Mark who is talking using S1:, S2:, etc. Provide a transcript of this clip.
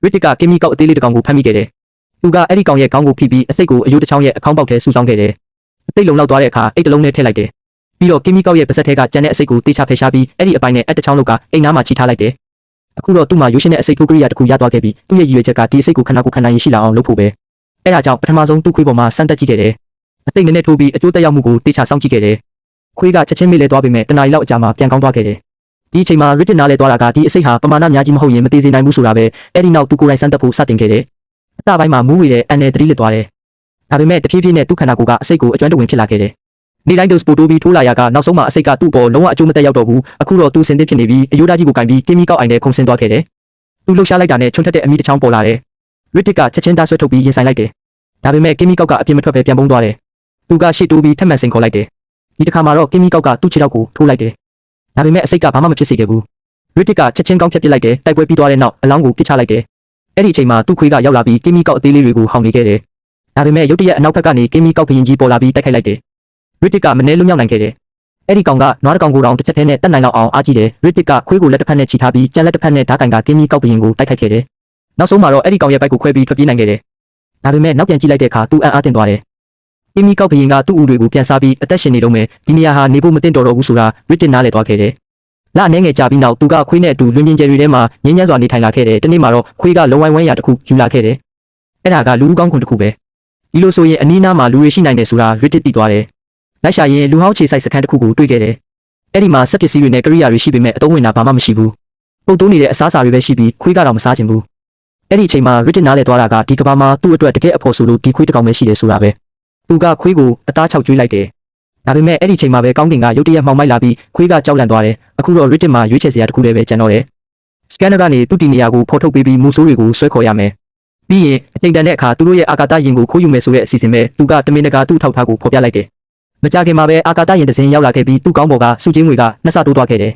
S1: Ritik ကကင်းမီကောက်အသေးလေးတစ်ကောင်ကိုဖမ်းမိခဲ့တယ်။သူကအဲ့ဒီကောင်ရဲ့ခေါင်းကိုဖိပြီးအစိတ်ကိုအယိုးတစ်ချောင်းရဲ့အခေါင်းပေါက်ထဲဆူဆောင်းခဲ့တယ်။အစိတ်လုံလောက်သွားတဲ့အခါအိတ်တစ်လုံးနဲ့ထည့်လိုက်တယ်။ပြီးတော့ကင်းမီကောက်ရဲ့ပါးစပ်ထဲကကြံတဲ့အစိတ်ကိုတေချာဖယ်ရှားပြီးအဲ့ဒီအပိုင်းနဲ့အတစ်ချောင်းလောက်ကအိမ်နားမှာချီထားလိုက်တယ်။အခုတော့သူ့မှာရိုးရှင်းတဲ့အစိတ်ထိုးကရိယာတစ်ခုရသွားခဲ့ပြီးသူ့ရဲ့ရည်ရွယ်ချက်ကဒီအစိတ်ကိုခန္ဓာကိုယ်ခံနိုင်ရရှိလာအောင်လုပ်ဖို့ပဲ။အဲ့ဒါကြောင့်ပထမဆုံးသူ့ခွေးပေါ်မှာစမ်းသပ်ကြည့်ခဲ့တယ်။အစိတ်နဲ့ထိုးပြီးအကျိုးသက်ရောက်မှုကိုတေချာစောင့်ကြည့်ခဲ့တယ်။ခွေးကချက်ချင်းမေ့လဲသွားပေမဲ့တနားရီလောက်အကြာမှာပြန်ကောင်းသွားခဲ့တယ်။ဒီအချိန်မှာ Ritik နားလဲသွားတာကဒီအစိတ်ဟာပမာဏများကြီးမဟုတ်ရင်မသေးစေနိုင်ဘူးဆိုတာပဲအဲ့ဒီနောက်သူကိုယ်တိုင်စမ်းသပ်ဖို့စတင်ခဲ့တယ်။အစပိုင်းမှာမူးဝေတဲ့အန်နယ်သတိလစ်သွားတယ်။ဒါပေမဲ့တဖြည်းဖြည်းနဲ့သူ့ခန္ဓာကိုယ်ကအစိတ်ကိုအကျွမ်းတဝင်ဖြစ်လာခဲ့တယ်။နေ့တိုင်းဒုစပိုတိုးပြီးထိုးလာရကနောက်ဆုံးမှာအစိတ်ကသူ့ပေါ်လုံးဝအကျိုးမသက်ရောက်တော့ဘူး။အခုတော့သူစင်သစ်ဖြစ်နေပြီးအယိုးဓာတ်ကြီးကိုကင်ပြီးကင်းမီကောက်အိုင်နဲ့ခုန်ဆင်းသွားခဲ့တယ်။သူလှုပ်ရှားလိုက်တာနဲ့ချွန်ထက်တဲ့အမီတစ်ချောင်းပေါ်လာတယ်။ Ritik ကချက်ချင်းဓာတ်ဆွဲထုတ်ပြီးရင်ဆိုင်လိုက်တယ်။ဒါပေမဲ့ကင်းမီကောက်ကအပြင်မထွက်ပဲပြန်ပုန်းသွားတယ်။သူကရှေ့တိုးပြီးထပ်မံစိန်ခေါ်လိုက်တယ်။ဒီတစ်ခါမှာတော့ကင်းမီကောက်ကသူ့ခြေထောက်ကိုထိုးလိုက်တယ်။ဒါပေမဲ့အစိတ်ကဘာမှမဖြစ်စေခဲ့ဘူး။ Ritik ကချက်ချင်းကောင်းဖြတ်ပစ်လိုက်တယ်။တိုက်ပွဲပြီးသွားတဲ့နောက်အလောင်းကိုပစ်ချလိုက်တယ်။အဲ့ဒီအချိန်မှာသူ့ခွေးကရောက်လာပြီးကင်းမီကောက်အသေးလေးတွေကိုဟောင်နေခဲ့တယ်။ဒါပေမဲ့ရုတ်တရက်အနောက်ဘက်ကနေကင်းမီကောက်ဘရင်ကြီးပေါ်လာပြီးတိုက်ခိုက်လိုက်တယ်။ Ritik ကမနှဲလွတ်မြောက်နိုင်ခဲ့တယ်။အဲ့ဒီကောင်ကနွားတစ်ကောင်ကိုတောင်တစ်ချက်ထဲနဲ့တက်နိုင်လောက်အောင်အားကြီးတယ်။ Ritik ကခွေးကိုလက်တစ်ဖက်နဲ့ချီထားပြီးကြံလက်တစ်ဖက်နဲ့ဓာတ်ကင်ကကင်းမီကောက်ဘရင်ကိုတိုက်ခိုက်ခဲ့တယ်။နောက်ဆုံးမှာတော့အဲ့ဒီကောင်ရဲ့ဘက်ကိုခွဲပြီးထွက်ပြေးနိုင်ခဲ့တယ်။ဒါပေမဲ့နောက်ပြန်ကြည့်လိုက်တဲ့အခါသူအံ့အားသင့်သွားတယ်။ကင်းမီကောက်ဘရင်ကသူ့ဦးတွေကိုပြန်စားပြီးအသက်ရှင်နေတော့မယ်ဒီနေရာဟာနေဖို့မသင့်တော်တော့ဘူးဆိုတာ Ritik နားလည်သွားခဲ့တယ်။လအနေငယ်ကြာပြီးနောက်သူကခွေးနဲ့အတူလွင်ပြင်ကျယ်တွေထဲမှာငြင်းညမ်းစွာနေထိုင်လာခဲ့တယ်။တနေ့မှာတော့ခွေးကလုံဝိုင်းဝိုင်းရာတစ်ခုယူလာခဲ့တယ်။အဲ့ဒါကလူဦးကောင်းခွန်တစ်ခုပဲ။ဒီလိုဆိုရင်အနီးနားမှာလူတွေရှိနိုင်တယ်ဆိုတာ Ritik သိသွားတယ်။လိုက်ရှာရင်လူဟောင်းခြေဆိုင်စခန်းတစ်ခုကိုတွေ့ခဲ့တယ်။အဲ့ဒီမှာစက်ပစ္စည်းတွေနဲ့ကိရိယာတွေရှိပေမဲ့အသုံးဝင်တာဘာမှမရှိဘူး။ပုတ်တိုးနေတဲ့အစားအစာတွေပဲရှိပြီးခွေးကတော့မစားချင်ဘူး။အဲ့ဒီအချိန်မှာ Ritik နားလည်သွားတာကဒီကဘာမှာသူ့အတွက်တကယ်အဖို့ဆိုလို့ဒီခွေးတစ်ကောင်ပဲရှိတယ်ဆိုတာပဲ။သူကခွေးကိုအသားချောက်ကျွေးလိုက်တယ်။ဒါပေမဲ့အဲ့ဒီအချိန်မှာပဲကောင်းကင်ကရုတ်တရက်မှောင်မိုက်လာပြီးခွေးကကြောက်လန့်သွားတယ်။အခုတော့ Ritik မှာရွေးချယ်စရာတစ်ခုတည်းပဲကျန်တော့တယ်။ Scanner ကနေသူ့တီနေရာကိုဖော်ထုတ်ပေးပြီးမူဆိုးတွေကိုဆွဲခေါ်ရမယ်။ပြီးရင်အချိန်တန်တဲ့အခါသူတို့ရဲ့အာကာသယာဉ်ကိုခိုးယူမယ်ဆိုတဲ့အစီအစဉ်ပဲသူကတမင်တကာသူ့ထောက်ထားကိုဖော်ပြလိုက်တယ်။မကြခင်မှာပဲအာကာသယာဉ်တစ်စင်းရောက်လာခဲ့ပြီးသူ့ကောင်းပေါ်ကစုချင်းငွေကနှစ်ဆတိုးသွားခဲ့တယ်